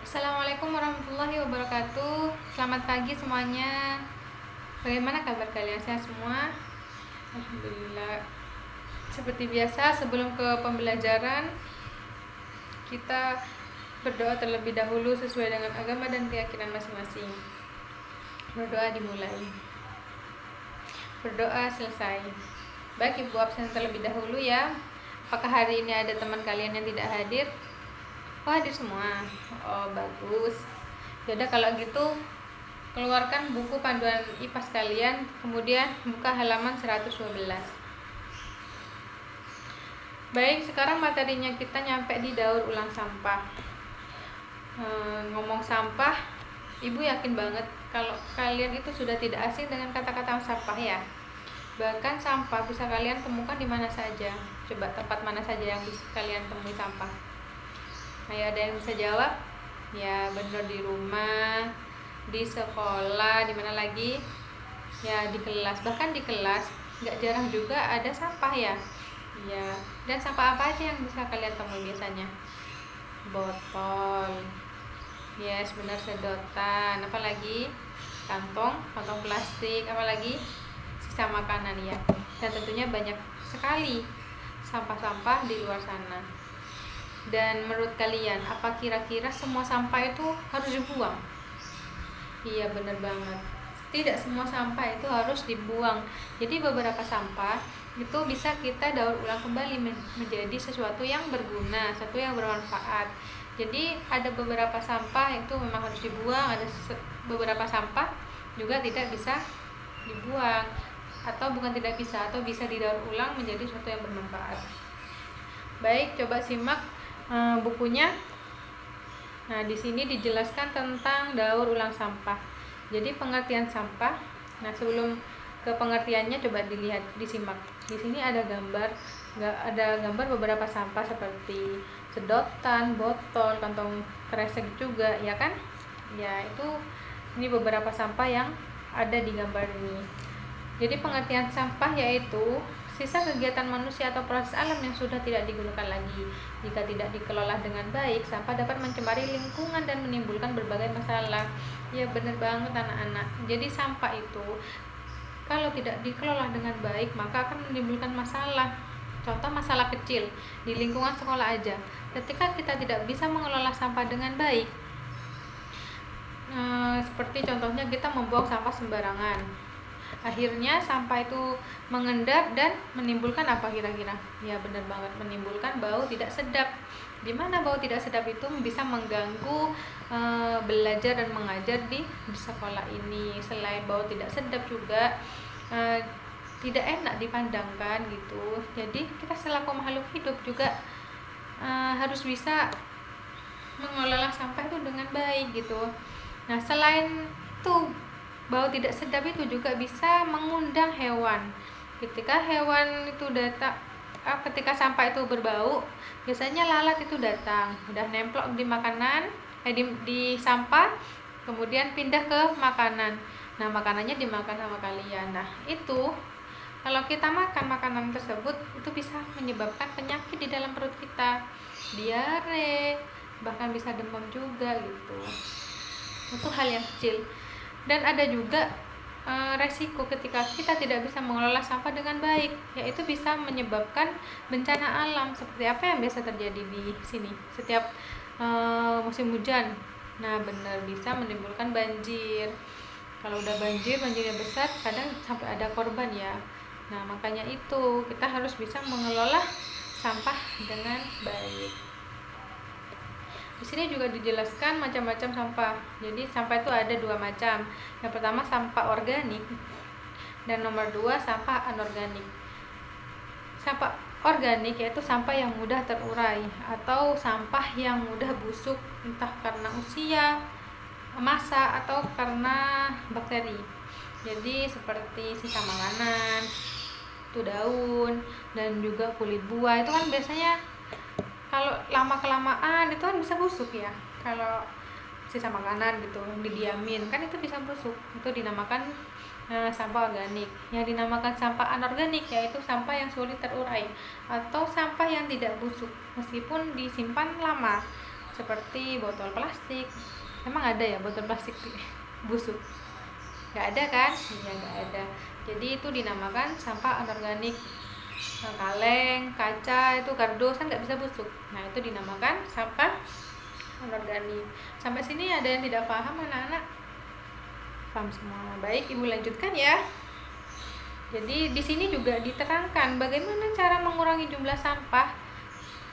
Assalamualaikum warahmatullahi wabarakatuh. Selamat pagi semuanya. Bagaimana kabar kalian? Sehat semua? Alhamdulillah. Seperti biasa, sebelum ke pembelajaran, kita berdoa terlebih dahulu sesuai dengan agama dan keyakinan masing-masing. Berdoa dimulai, berdoa selesai. Baik, ibu absen terlebih dahulu ya. Apakah hari ini ada teman kalian yang tidak hadir? Oh, hadir semua. Oh, bagus. Yaudah kalau gitu, keluarkan buku panduan IPAS kalian, kemudian buka halaman 112. Baik, sekarang materinya kita nyampe di daur ulang sampah. Ngomong sampah, ibu yakin banget kalau kalian itu sudah tidak asing dengan kata-kata sampah ya. Bahkan sampah bisa kalian temukan di mana saja. Coba tempat mana saja yang bisa kalian temui sampah? Ayo, ada yang bisa jawab? Ya, bener, di rumah, di sekolah, di mana lagi? Ya, di kelas. Bahkan di kelas nggak jarang juga ada sampah ya. Ya, dan sampah apa aja yang bisa kalian temui biasanya? Botol. Yes, benar, sedotan. Apa lagi? Kantong plastik. Apa lagi? Sisa makanan ya. Dan tentunya banyak sekali sampah-sampah di luar sana. Dan menurut kalian, apa kira-kira semua sampah itu harus dibuang? Iya, benar banget. Tidak semua sampah itu harus dibuang. Jadi beberapa sampah itu bisa kita daur ulang kembali menjadi sesuatu yang berguna, sesuatu yang bermanfaat. Jadi ada beberapa sampah itu memang harus dibuang, ada beberapa sampah juga tidak bisa dibuang, atau bukan tidak bisa, atau bisa didaur ulang menjadi sesuatu yang bermanfaat. Baik, coba simak bukunya. Nah, di sini dijelaskan tentang daur ulang sampah. Jadi pengertian sampah. Nah, sebelum ke pengertiannya coba dilihat, disimak. Di sini ada gambar beberapa sampah seperti sedotan, botol, kantong kresek juga, ya kan? Ya, ini beberapa sampah yang ada di gambar ini. Jadi pengertian sampah yaitu sisa kegiatan manusia atau proses alam yang sudah tidak digunakan lagi. Jika tidak dikelola dengan baik, sampah dapat mencemari lingkungan dan menimbulkan berbagai masalah. Ya, benar banget anak-anak. Jadi sampah itu kalau tidak dikelola dengan baik, maka akan menimbulkan masalah. Contoh masalah kecil di lingkungan sekolah aja. Ketika kita tidak bisa mengelola sampah dengan baik, seperti contohnya kita membuang sampah sembarangan, akhirnya sampah itu mengendap dan menimbulkan apa kira-kira? Ya, benar banget, menimbulkan bau tidak sedap. Dimana bau tidak sedap itu bisa mengganggu belajar dan mengajar di sekolah ini. Selain bau tidak sedap juga tidak enak dipandangkan gitu. Jadi kita selaku makhluk hidup juga harus bisa mengelola sampah itu dengan baik gitu. Nah, selain itu, bau tidak sedap itu juga bisa mengundang hewan. Ketika hewan itu datang, ketika sampah itu berbau, biasanya lalat itu datang, udah nemplok di makanan, di sampah, kemudian pindah ke makanan. Nah, makanannya dimakan sama kalian. Nah, itu kalau kita makan makanan tersebut, itu bisa menyebabkan penyakit di dalam perut kita, diare, bahkan bisa demam juga gitu. Itu hal yang kecil. Dan ada juga resiko ketika kita tidak bisa mengelola sampah dengan baik, yaitu bisa menyebabkan bencana alam. Seperti apa yang biasa terjadi di sini setiap musim hujan. Nah, benar, bisa menimbulkan banjir. Kalau udah banjirnya besar, kadang sampai ada korban ya. Nah, makanya itu kita harus bisa mengelola sampah dengan baik. Di sini juga dijelaskan macam-macam sampah. Jadi sampah itu ada dua macam. Yang pertama sampah organik dan nomor dua sampah anorganik. Sampah organik yaitu sampah yang mudah terurai atau sampah yang mudah busuk, entah karena usia, masa, atau karena bakteri. Jadi seperti sisa makanan, itu daun, dan juga kulit buah. Itu kan biasanya kalau lama kelamaan itu kan bisa busuk ya. Kalau sisa makanan gitu didiamin kan itu bisa busuk. Itu dinamakan sampah organik. Yang dinamakan sampah anorganik yaitu sampah yang sulit terurai atau sampah yang tidak busuk meskipun disimpan lama. seperti botol plastik. Emang ada ya botol plastik busuk? Nggak ada kan? Iya, nggak ada. Jadi itu dinamakan sampah anorganik. Kaleng, kaca, itu kardus kan nggak bisa busuk. Nah, itu dinamakan sampah anorganik. Sampai sini ada yang tidak paham anak-anak? Paham semua. Baik, Ibu lanjutkan ya. Jadi di sini juga diterangkan bagaimana cara mengurangi jumlah sampah,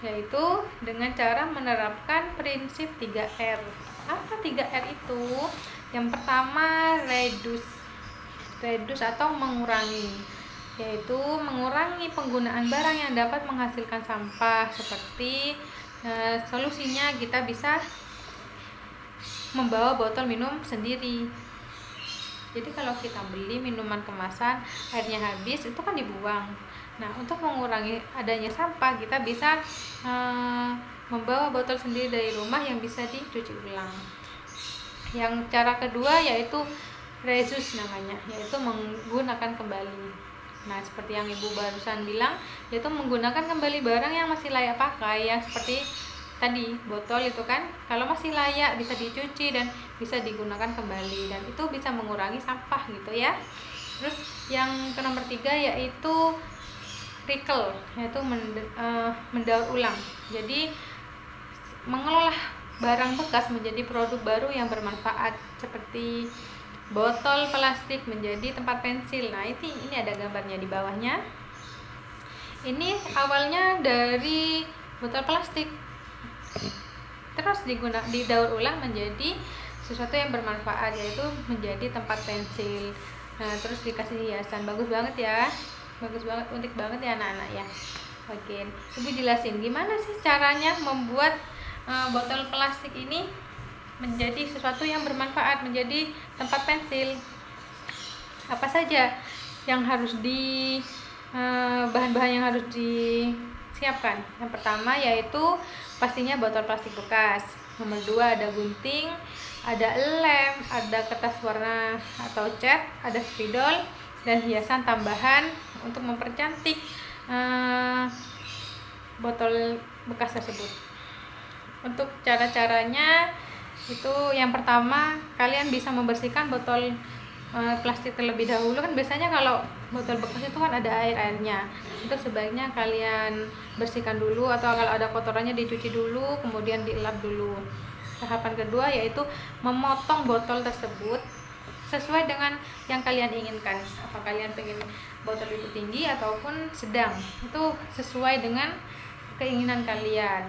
yaitu dengan cara menerapkan prinsip 3R. Apa 3R itu? Yang pertama, reduce atau mengurangi, yaitu mengurangi penggunaan barang yang dapat menghasilkan sampah. Seperti solusinya kita bisa membawa botol minum sendiri. Jadi kalau kita beli minuman kemasan, airnya habis, itu kan dibuang. Nah, untuk mengurangi adanya sampah, kita bisa membawa botol sendiri dari rumah yang bisa dicuci ulang. Yang cara kedua yaitu reuse namanya, yaitu menggunakan kembali. Nah, seperti yang Ibu barusan bilang, yaitu menggunakan kembali barang yang masih layak pakai, yang seperti tadi botol itu kan, kalau masih layak bisa dicuci dan bisa digunakan kembali, dan itu bisa mengurangi sampah gitu ya. Terus yang ke nomor 3 yaitu recycle, yaitu mendaur ulang. Jadi mengolah barang bekas menjadi produk baru yang bermanfaat, seperti botol plastik menjadi tempat pensil. Nah, ini ada gambarnya di bawahnya. Ini awalnya dari botol plastik, terus didaur ulang menjadi sesuatu yang bermanfaat, yaitu menjadi tempat pensil. Nah, terus dikasih hiasan. Bagus banget ya, bagus banget, unik banget ya anak-anak ya. Oke, Ibu jelasin gimana sih caranya membuat botol plastik ini menjadi sesuatu yang bermanfaat, menjadi tempat pensil. Apa saja yang harus bahan-bahan yang harus disiapkan? Yang pertama yaitu pastinya botol plastik bekas. Nomor 2 ada gunting, ada lem, ada kertas warna atau cat, ada spidol, dan hiasan tambahan untuk mempercantik botol bekas tersebut. Untuk cara-caranya itu, yang pertama kalian bisa membersihkan botol plastik terlebih dahulu. Kan biasanya kalau botol bekas itu kan ada airnya, itu sebaiknya kalian bersihkan dulu, atau kalau ada kotorannya dicuci dulu, kemudian dilap dulu. Tahapan kedua yaitu memotong botol tersebut sesuai dengan yang kalian inginkan. Apa kalian pengen botol itu tinggi ataupun sedang, itu sesuai dengan keinginan kalian.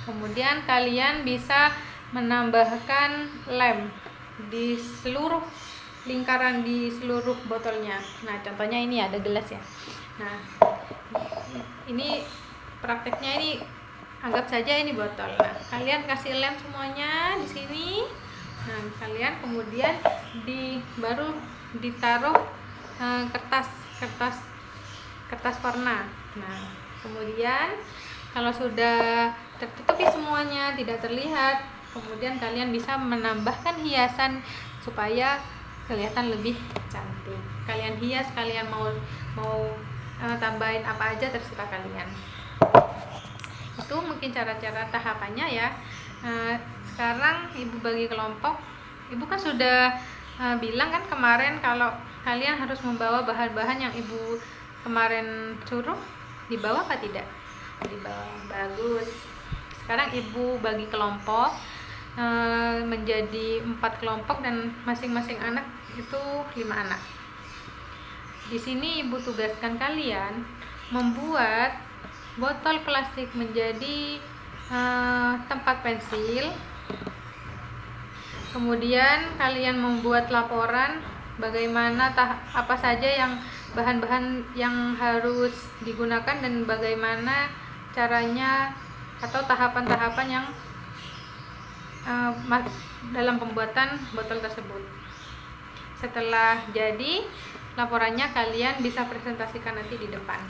Kemudian kalian bisa menambahkan lem di seluruh lingkaran di seluruh botolnya. Nah, contohnya ini ada gelas ya. Nah, ini prakteknya, ini anggap saja ini botol. Nah, kalian kasih lem semuanya di sini. Nah, kalian kemudian baru ditaruh kertas warna. Nah, kemudian kalau sudah tertutupi semuanya, tidak terlihat, kemudian kalian bisa menambahkan hiasan supaya kelihatan lebih cantik. Kalian hias, kalian mau tambahin apa aja terserah kalian. Itu mungkin cara-cara tahapannya ya. Sekarang Ibu bagi kelompok. Ibu kan sudah bilang kan kemarin kalau kalian harus membawa bahan-bahan yang Ibu kemarin suruh, dibawa apa tidak? Dibawa. Bagus. Sekarang Ibu bagi kelompok menjadi 4 kelompok, dan masing-masing anak itu 5 anak. Di sini Ibu tugaskan kalian membuat botol plastik menjadi tempat pensil. Kemudian kalian membuat laporan bagaimana apa saja yang bahan-bahan yang harus digunakan, dan bagaimana caranya atau tahapan-tahapan yang dalam pembuatan botol tersebut. Setelah jadi laporannya, kalian bisa presentasikan nanti di depan.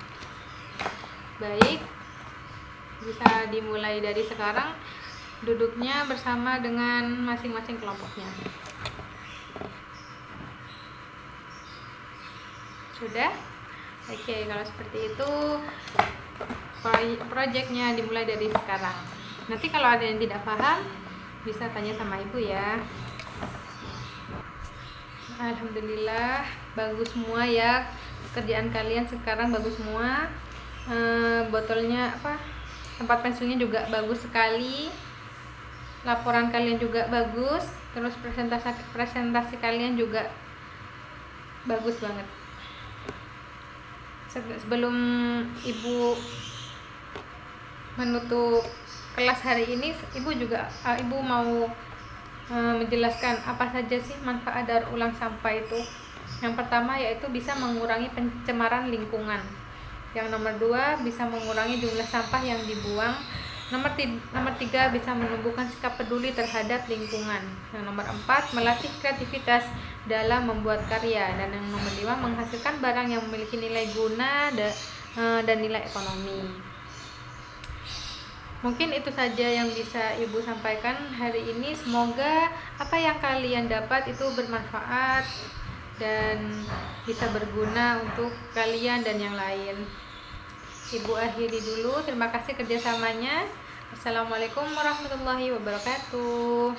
Baik, bisa dimulai dari sekarang duduknya bersama dengan masing-masing kelompoknya. Sudah? Oke, kalau seperti itu proyeknya dimulai dari sekarang. Nanti kalau ada yang tidak paham bisa tanya sama ibu ya. Alhamdulillah bagus semua ya, kerjaan kalian sekarang bagus semua. Botolnya tempat pensilnya juga bagus sekali, laporan kalian juga bagus, terus presentasi kalian juga bagus banget. Sebelum ibu menutup kelas hari ini, ibu mau menjelaskan apa saja sih manfaat daur ulang sampah itu. Yang pertama yaitu bisa mengurangi pencemaran lingkungan. Yang nomor 2 bisa mengurangi jumlah sampah yang dibuang. Nomor 3 bisa menumbuhkan sikap peduli terhadap lingkungan. Yang nomor 4 melatih kreativitas dalam membuat karya. Dan yang nomor 5 menghasilkan barang yang memiliki nilai guna dan nilai ekonomi. Mungkin itu saja yang bisa ibu sampaikan hari ini. Semoga apa yang kalian dapat itu bermanfaat dan bisa berguna untuk kalian dan yang lain. Ibu akhiri dulu, terima kasih kerjasamanya. Assalamualaikum warahmatullahi wabarakatuh.